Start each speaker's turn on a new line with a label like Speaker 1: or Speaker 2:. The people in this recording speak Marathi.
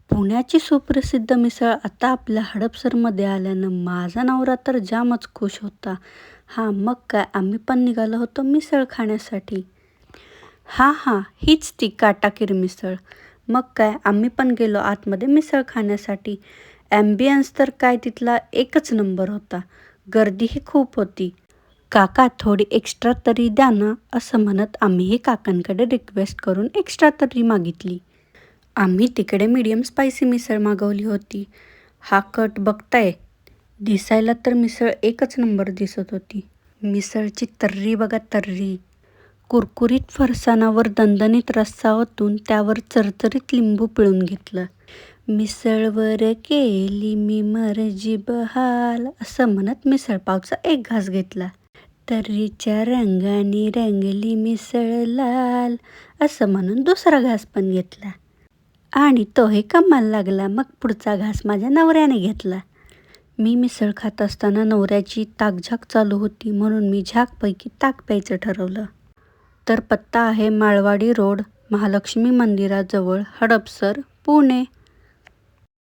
Speaker 1: पुण्याची सुप्रसिद्ध मिसळ आता आपल्या हडपसरमध्ये आल्यानं माझा नवरा तर जामच खुश होता. हां, मग काय आम्ही पण निघालो होतो मिसळ खाण्यासाठी. हां, हीच ती काटाकीर मिसळ. मग काय आम्ही पण गेलो आतमध्ये मिसळ खाण्यासाठी. ॲम्बियन्स तर काय तिथला एकच नंबर होता. गर्दीही खूप होती. काका थोडी एक्स्ट्रा तरी द्या ना, असं म्हणत आम्हीही काकांकडे रिक्वेस्ट करून एक्स्ट्रा तरी मागितली. आम्ही तिकडे मीडियम स्पायसी मिसळ मागवली होती. हा कट बघताय, दिसायला तर मिसळ एकच नंबर दिसत होती. मिसळची तर्री बघा तर्री. कुरकुरीत फरसाणावर दणदणीत रस्सा ओतून त्यावर चरचरीत लिंबू पिळून घेतलं. मिसळवर केली मी मर्जी बहाल, असं म्हणत मिसळपावचा एक घास घेतला. तर्रीच्या रंगाने रंगली मिसळ लाल, असं म्हणून दुसरा घास पण घेतला. आणि तोही कमाल लागला. मग पुढचा घास माझ्या नवऱ्याने घेतला. मी मिसळ खात असताना नवऱ्याची ताकझाक चालू होती, म्हणून मी झाकपैकी ताक प्यायचं ठरवलं. तर पत्ता आहे माळवाडी रोड, महालक्ष्मी मंदिराजवळ, हडपसर, पुणे.